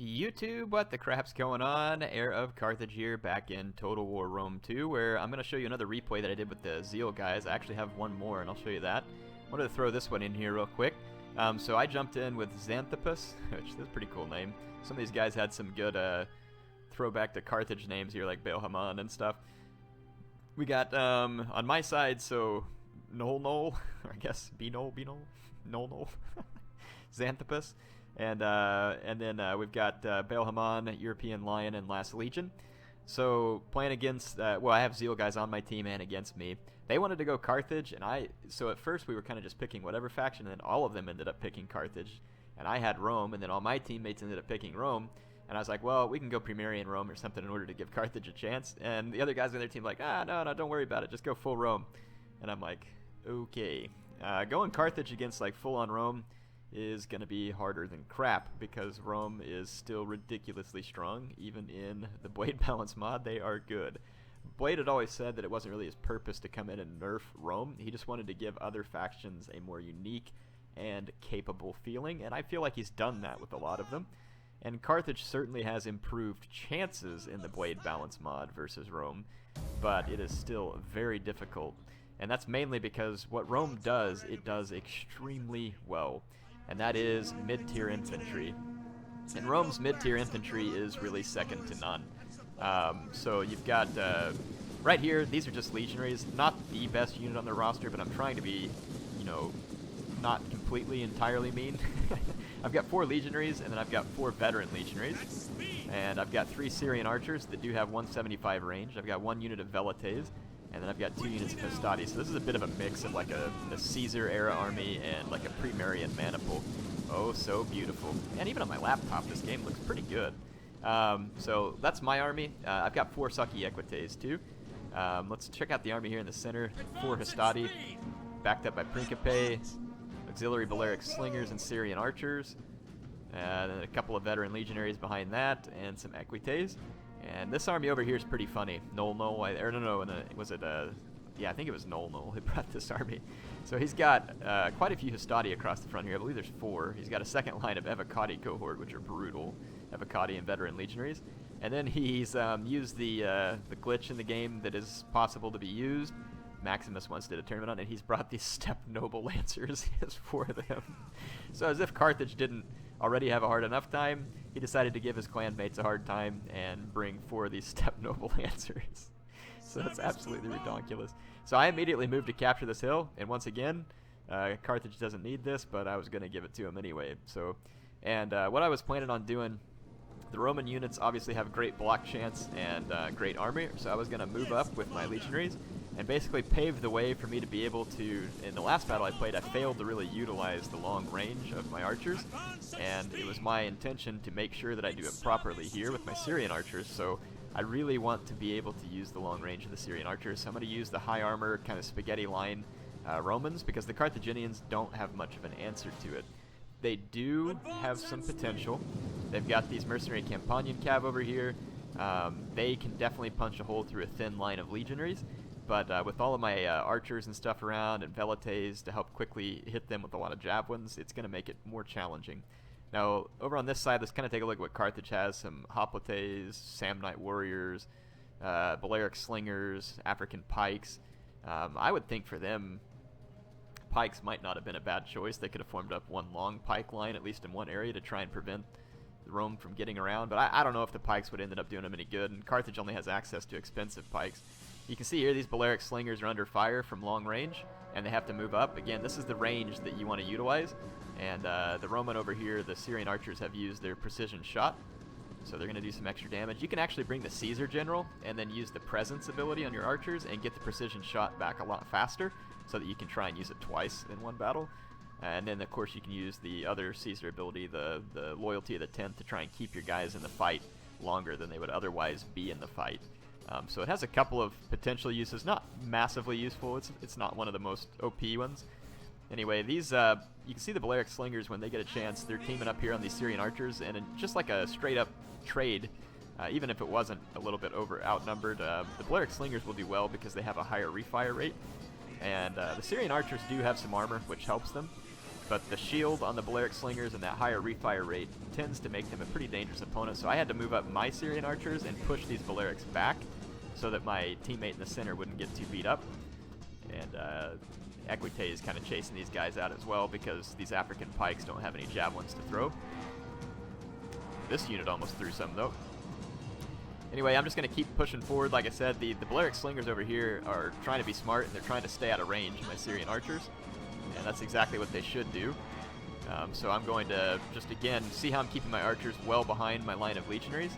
YouTube, what the crap's going on? Heir of Carthage here, back in Total War Rome 2, where I'm going to show you another replay that I did with the Zeal guys. I actually have one more, and I'll show you that. I wanted to throw this one in here real quick. So I jumped in with Xanthopus, which is a pretty cool name. Some of these guys had some good throwback to Carthage names here, like Baal-Hamon and stuff. We got, on my side, so Nol, or I guess Nol, Nol, Xanthopus. And then we've got Baal-Hamon, European Lion, and Last Legion. So playing against, well, I have Zeal guys on my team and against me. They wanted to go Carthage, and so at first we were kind of just picking whatever faction, and then all of them ended up picking Carthage. And I had Rome, and then all my teammates ended up picking Rome. And I was like, well, we can go Primarian Rome or something in order to give Carthage a chance. And the other guys on their team like, no, don't worry about it. Just go full Rome. And I'm like, okay. Going Carthage against like full-on Rome is going to be harder than crap because Rome is still ridiculously strong. Even in the Blade Balance mod, they are good. Blade had always said that it wasn't really his purpose to come in and nerf Rome. He just wanted to give other factions a more unique and capable feeling, and I feel like he's done that with a lot of them. And Carthage certainly has improved chances in the Blade Balance mod versus Rome, but it is still very difficult. And that's mainly because what Rome does, it does extremely well. And that is mid-tier infantry. And Rome's mid-tier infantry is really second to none. So you've got, right here, these are just legionaries. Not the best unit on the roster, but I'm trying to be, you know, not completely entirely mean. I've got 4 legionaries, and then I've got 4 veteran legionaries. And I've got 3 Syrian archers that do have 175 range. I've got 1 unit of velites. And then I've got 2 units of Hastati. So this is a bit of a mix of like a Caesar-era army and like a Primarian maniple. Oh, so beautiful. And even on my laptop, this game looks pretty good. So that's my army. I've got 4 Sucky Equites too. Let's check out the army here in the center. 4 Hastati, backed up by Principe, auxiliary Balearic Slingers and Syrian archers. And then a couple of veteran legionaries behind that, and some Equites. And this army over here is pretty funny. Yeah, I think it was Nol who brought this army. So he's got quite a few Hastati across the front here. I believe there's 4. He's got a second line of Evocati cohort, which are brutal. Evocati and veteran legionaries. And then he's used the glitch in the game that is possible to be used. Maximus once did a tournament on it. He's brought these Steppe Noble Lancers. He has 4 of them. So as if Carthage didn't already have a hard enough time, he decided to give his clanmates a hard time and bring 4 of these Steppe Noble Lancers. So that's absolutely ridiculous. So I immediately moved to capture this hill, and once again, Carthage doesn't need this, but I was going to give it to him anyway. So, and what I was planning on doing, the Roman units obviously have great block chance and great armor, so I was going to move up with my legionaries and basically pave the way for me to be able to, in the last battle I played, I failed to really utilize the long range of my archers, and it was my intention to make sure that I do it properly here with my Syrian archers, so I really want to be able to use the long range of the Syrian archers, so I'm going to use the high armor, kind of spaghetti line Romans, because the Carthaginians don't have much of an answer to it. They do have some potential. They've got these mercenary Campanian cav over here. They can definitely punch a hole through a thin line of legionaries, but with all of my archers and stuff around and velites to help quickly hit them with a lot of javelins, it's going to make it more challenging. Now, over on this side, let's kind of take a look at what Carthage has. Some hoplites, Samnite warriors, Balearic slingers, African pikes. I would think for them, pikes might not have been a bad choice. They could have formed up one long pike line, at least in one area, to try and prevent Rome from getting around. But I don't know if the pikes would end up doing them any good, and Carthage only has access to expensive pikes. You can see here these Balearic slingers are under fire from long range, and they have to move up. Again, this is the range that you want to utilize. And the Roman over here, the Syrian archers have used their precision shot, so they're going to do some extra damage. You can actually bring the Caesar general and then use the presence ability on your archers and get the precision shot back a lot faster so that you can try and use it twice in one battle. And then, of course, you can use the other Caesar ability, the loyalty of the 10th, to try and keep your guys in the fight longer than they would otherwise be in the fight. So it has a couple of potential uses, not massively useful. It's not one of the most OP ones. Anyway, these, you can see the Balearic Slingers, when they get a chance, they're teaming up here on these Syrian archers, and in just like a straight-up trade, even if it wasn't a little bit outnumbered, the Balearic Slingers will do well because they have a higher refire rate, and the Syrian archers do have some armor, which helps them. but the shield on the Balearic Slingers and that higher refire rate tends to make them a pretty dangerous opponent, so I had to move up my Syrian archers and push these Balearics back so that my teammate in the center wouldn't get too beat up. And Equite is kind of chasing these guys out as well because these African pikes don't have any javelins to throw. This unit almost threw some though. Anyway, I'm just going to keep pushing forward. Like I said, the Balearic Slingers over here are trying to be smart, and they're trying to stay out of range of my Syrian archers. And that's exactly what they should do. So I'm going to just, again, see how I'm keeping my archers well behind my line of legionaries.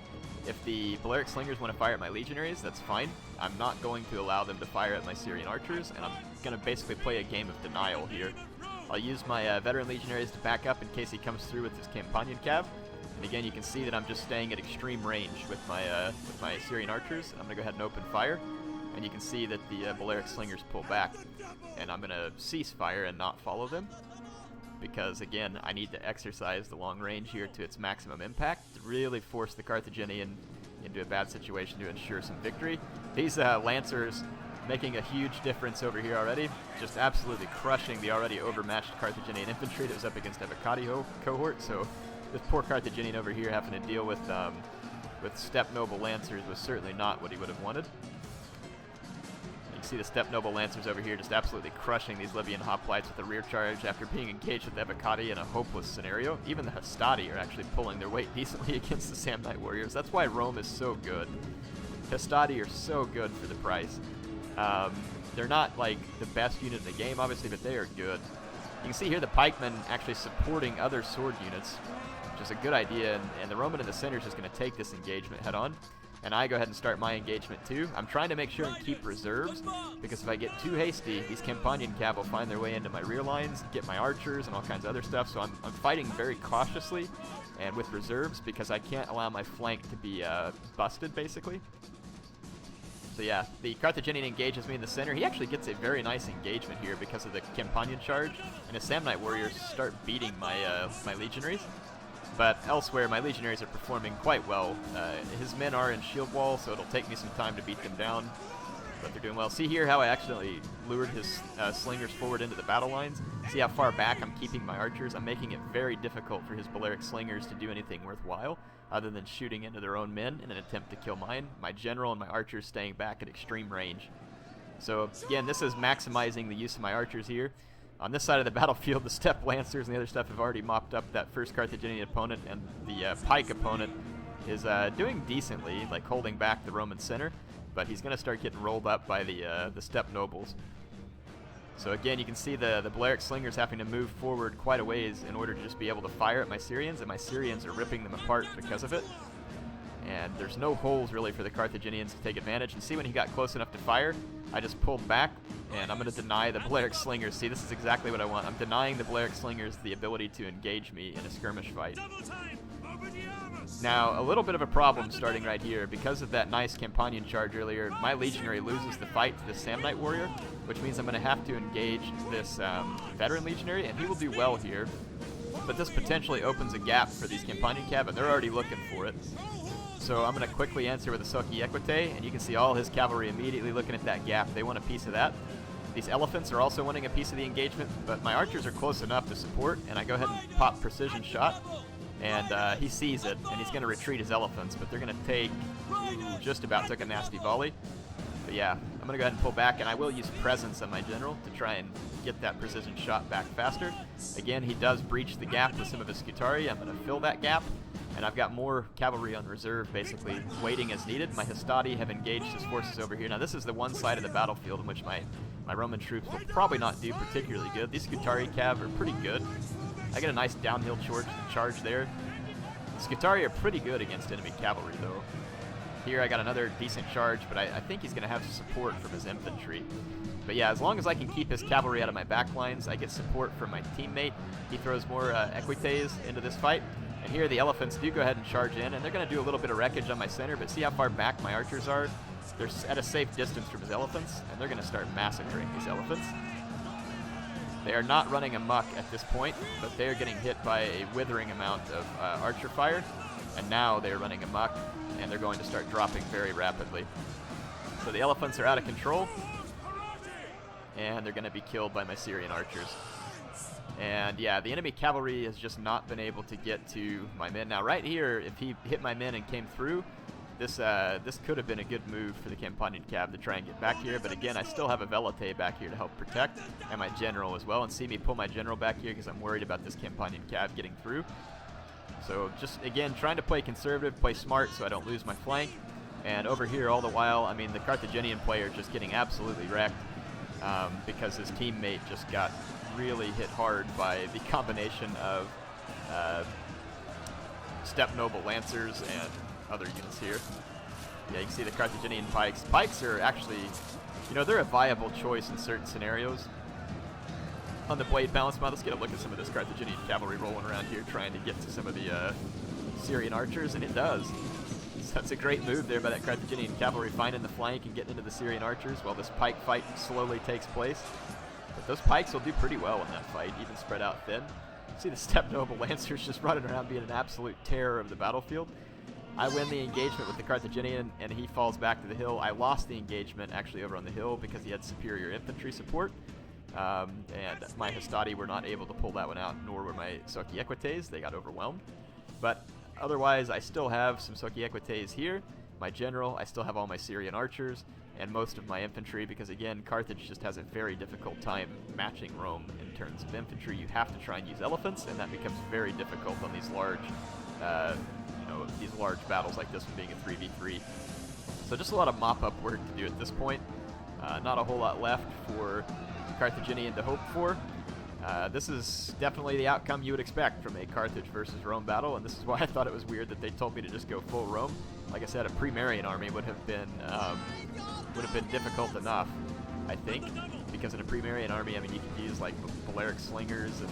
If the Balearic Slingers want to fire at my legionaries, that's fine. I'm not going to allow them to fire at my Syrian archers, and I'm going to basically play a game of denial here. I'll use my veteran legionaries to back up in case he comes through with his Campanian Cav. And again, you can see that I'm just staying at extreme range with my Syrian archers. I'm going to go ahead and open fire. And you can see that the Balearic Slingers pull back. And I'm going to cease fire and not follow them. Because, again, I need to exercise the long range here to its maximum impact to really force the Carthaginian into a bad situation to ensure some victory. These Lancers making a huge difference over here already. Just absolutely crushing the already overmatched Carthaginian infantry that was up against Evocati cohort. So this poor Carthaginian over here having to deal with Steppe Noble Lancers was certainly not what he would have wanted. You can see the Steppe Noble Lancers over here just absolutely crushing these Libyan hoplites with a rear charge after being engaged with Evocati in a hopeless scenario. Even the Hastati are actually pulling their weight decently against the Samnite warriors. That's why Rome is so good. Hastati are so good for the price. They're not like the best unit in the game, obviously, but they are good. You can see here the pikemen actually supporting other sword units, which is a good idea, and the Roman in the center is just going to take this engagement head on. And I go ahead and start my engagement too. I'm trying to make sure and keep reserves, because if I get too hasty, these Campanian Cav will find their way into my rear lines, get my archers and all kinds of other stuff. So I'm fighting very cautiously and with reserves, because I can't allow my flank to be busted, basically. So yeah, the Carthaginian engages me in the center. He actually gets a very nice engagement here because of the Campanian charge, and his Samnite warriors start beating my my legionaries. But elsewhere, my legionaries are performing quite well. His men are in shield wall, so it'll take me some time to beat them down, but they're doing well. See here how I accidentally lured his slingers forward into the battle lines? See how far back I'm keeping my archers? I'm making it very difficult for his Balearic Slingers to do anything worthwhile, other than shooting into their own men in an attempt to kill mine. My general and my archers staying back at extreme range. So again, this is maximizing the use of my archers here. On this side of the battlefield, the Steppe Lancers and the other stuff have already mopped up that first Carthaginian opponent, and the pike opponent is doing decently, like holding back the Roman center, but he's going to start getting rolled up by the Steppe Nobles. So again, you can see the Balearic Slingers having to move forward quite a ways in order to just be able to fire at my Syrians, and my Syrians are ripping them apart because of it. And there's no holes really for the Carthaginians to take advantage. And see, when he got close enough to fire, I just pulled back, and I'm going to deny the Balearic Slingers. See, this is exactly what I want. I'm denying the Balearic Slingers the ability to engage me in a skirmish fight. Now, a little bit of a problem starting right here. Because of that nice Campanian charge earlier, my legionary loses the fight to the Samnite warrior, which means I'm going to have to engage this veteran legionary, and he will do well here. But this potentially opens a gap for these Campanian Cav, and they're already looking for it. So I'm going to quickly answer with a Silky Equite, and you can see all his cavalry immediately looking at that gap. They want a piece of that. These elephants are also wanting a piece of the engagement, but my archers are close enough to support, and I go ahead and pop precision shot, and he sees it, and he's going to retreat his elephants, but they're going to take, just about took a nasty volley. But yeah, I'm going to go ahead and pull back, and I will use presence on my general to try and get that precision shot back faster. Again, he does breach the gap with some of his Scutari. I'm going to fill that gap. And I've got more cavalry on reserve, basically, waiting as needed. My Hastati have engaged his forces over here. Now, this is the one side of the battlefield in which my Roman troops will probably not do particularly good. These Scutari Cav are pretty good. I get a nice downhill charge there. The Scutari are pretty good against enemy cavalry, though. Here, I got another decent charge, but I think he's going to have support from his infantry. But yeah, as long as I can keep his cavalry out of my back lines, I get support from my teammate. He throws more Equites into this fight. And here the elephants do go ahead and charge in, and they're going to do a little bit of wreckage on my center, but see how far back my archers are? They're at a safe distance from his elephants, and they're going to start massacring these elephants. They are not running amok at this point, but they are getting hit by a withering amount of archer fire, and now they are running amok, and they're going to start dropping very rapidly. So the elephants are out of control, and they're going to be killed by my Syrian archers. And yeah, the enemy cavalry has just not been able to get to my men. Now right here, if he hit my men and came through, this could have been a good move for the Campanian Cav to try and get back here. But again, I still have a Velite back here to help protect, and my general as well. And see me pull my general back here because I'm worried about this Campanian Cav getting through. So just, again, trying to play conservative, play smart so I don't lose my flank. And over here, all the while, I mean, the Carthaginian player just getting absolutely wrecked because his teammate just got really hit hard by the combination of Steppe Noble Lancers and other units here. Yeah, you can see the Carthaginian pikes. Pikes are actually, you know, they're a viable choice in certain scenarios. On the blade balance mod, let's get a look at some of this Carthaginian cavalry rolling around here trying to get to some of the Syrian archers, and it does. So that's a great move there by that Carthaginian cavalry, finding the flank and getting into the Syrian archers while this pike fight slowly takes place. But those pikes will do pretty well in that fight, even spread out thin. See the Steppe Noble Lancers just running around being an absolute terror of the battlefield. I win the engagement with the Carthaginian, and he falls back to the hill. I lost the engagement actually over on the hill because he had superior infantry support. And my Hastati were not able to pull that one out, nor were my Soki Equites. They got overwhelmed. But otherwise, I still have some Soki Equites here. My general, I still have all my Syrian archers, and most of my infantry, because again, Carthage just has a very difficult time matching Rome in terms of infantry. You have to try and use elephants, and that becomes very difficult on these large, these large battles like this one being a 3v3. So just a lot of mop-up work to do at this point. Not a whole lot left for Carthaginian to hope for. This is definitely the outcome you would expect from a Carthage versus Rome battle, and this is why I thought it was weird that they told me to just go full Rome. Like I said, a pre-Marian army would have been difficult enough, I think, because in a pre-Marian army, I mean, you could use like Balearic slingers, and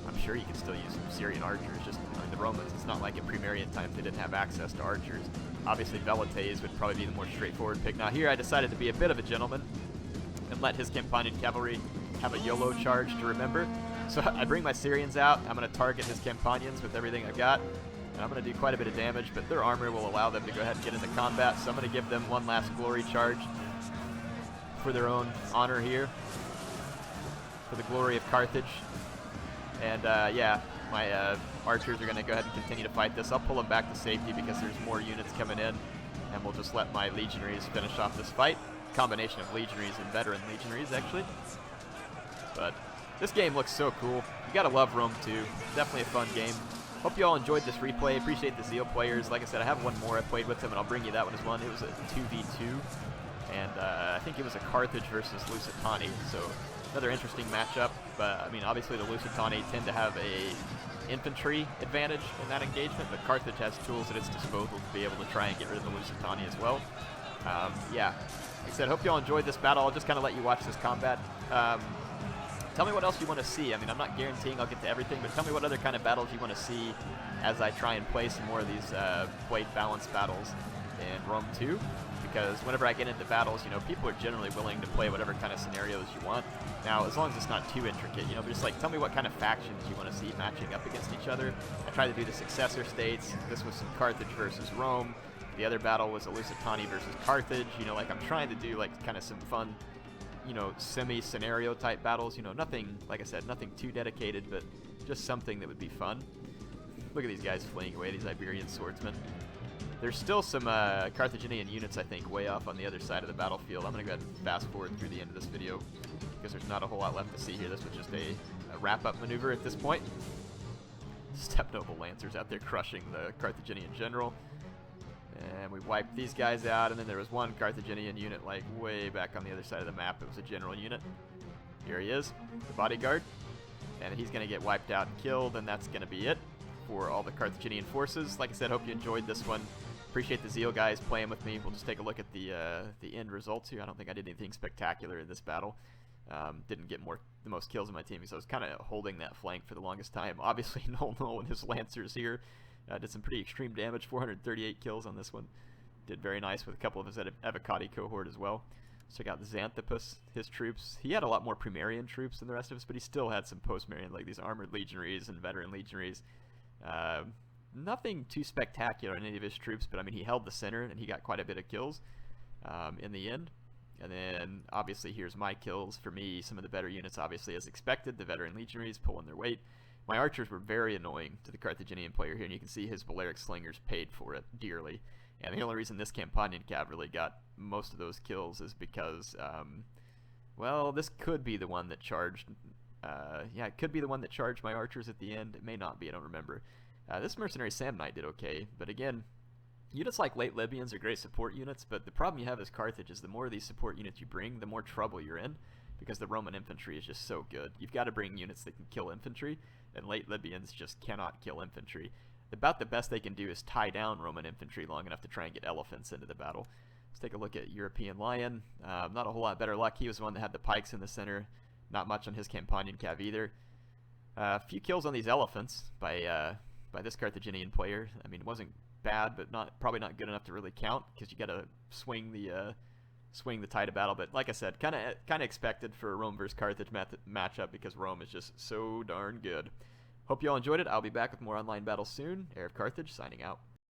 I'm sure you can still use Syrian archers. Just the Romans, it's not like in pre-Marian times they didn't have access to archers. Obviously, Velites would probably be the more straightforward pick. Now here, I decided to be a bit of a gentleman and let his Campanian cavalry have a YOLO charge to remember. So I bring my Syrians out. I'm going to target his Campanians with everything I've got. And I'm going to do quite a bit of damage, but their armor will allow them to go ahead and get into combat. So I'm going to give them one last glory charge for their own honor here, for the glory of Carthage. And yeah, my archers are going to go ahead and continue to fight this. I'll pull them back to safety because there's more units coming in, and we'll just let my legionaries finish off this fight. Combination of legionaries and veteran legionaries, actually. But this game looks so cool. You gotta love Rome 2. Definitely a fun game. Hope you all enjoyed this replay. Appreciate the Zeal players. Like I said, I have one more I played with them, and I'll bring you that one as well. It was a 2v2, and I think it was a Carthage versus Lusitani, so another interesting matchup. But I mean, obviously the Lusitani tend to have a infantry advantage in that engagement, but Carthage has tools at its disposal to be able to try and get rid of the Lusitani as well. Yeah, like I said, hope you all enjoyed this battle. I'll just kind of let you watch this combat. Tell me what else you want to see. I mean, I'm not guaranteeing I'll get to everything, but tell me what other kind of battles you want to see as I try and play some more of these blade balance battles in Rome 2. Because whenever I get into battles, you know, people are generally willing to play whatever kind of scenarios you want. Now, as long as it's not too intricate, you know, but just like tell me what kind of factions you want to see matching up against each other. I tried to do the successor states. This was some Carthage versus Rome. The other battle was a Lusitani versus Carthage. You know, like I'm trying to do like kind of some fun, you know, semi-scenario type battles. You know, nothing, like I said, nothing too dedicated, but just something that would be fun. Look at these guys fleeing away, these Iberian swordsmen. There's still some Carthaginian units, I think, way off on the other side of the battlefield. I'm going to go ahead and fast forward through the end of this video because there's not a whole lot left to see here. This was just a wrap-up maneuver at this point. Steppe Noble Lancers out there crushing the Carthaginian general. And we wiped these guys out, and then there was one Carthaginian unit like way back on the other side of the map. It was a general unit. Here he is, the bodyguard. And he's going to get wiped out and killed, and that's going to be it for all the Carthaginian forces. Like I said, hope you enjoyed this one. Appreciate the Zeal guys playing with me. We'll just take a look at the end results here. I don't think I did anything spectacular in this battle. Didn't get the most kills in my team because I was kind of holding that flank for the longest time. Obviously, Noel and his Lancers here did some pretty extreme damage. 438 kills on this one. Did very nice with a couple of his Evocati cohort as well. Let's check out Xanthipus, his troops. He had a lot more Primarian troops than the rest of us, but he still had some post-Marian, like these armored legionaries and veteran legionaries. Nothing too spectacular in any of his troops, but I mean, he held the center and he got quite a bit of kills in the end. And then, obviously, here's my kills. For me, some of the better units, obviously, as expected. The veteran legionaries pulling their weight. My archers were very annoying to the Carthaginian player here, and you can see his Balearic slingers paid for it dearly. And the only reason this Campanian cavalry got most of those kills is because, well, this could be the one that charged. Yeah, it could be the one that charged my archers at the end. It may not be, I don't remember. This mercenary Samnite did okay, but again, units like late Libyans are great support units, but the problem you have as Carthage is the more of these support units you bring, the more trouble you're in, because the Roman infantry is just so good. You've got to bring units that can kill infantry, and late Libyans just cannot kill infantry. About the best they can do is tie down Roman infantry long enough to try and get elephants into the battle. Let's take a look at European Lion. Not a whole lot better luck. He was the one that had the pikes in the center. Not much on his Campanian Cav either. A few kills on these elephants by this Carthaginian player. I mean, it wasn't bad, but probably not good enough to really count, because you got to swing the tide of battle. But like I said, kind of expected for a Rome versus Carthage matchup, because Rome is just so darn good. Hope you all enjoyed it. I'll be back with more online battles soon. HeirofCarthage signing out.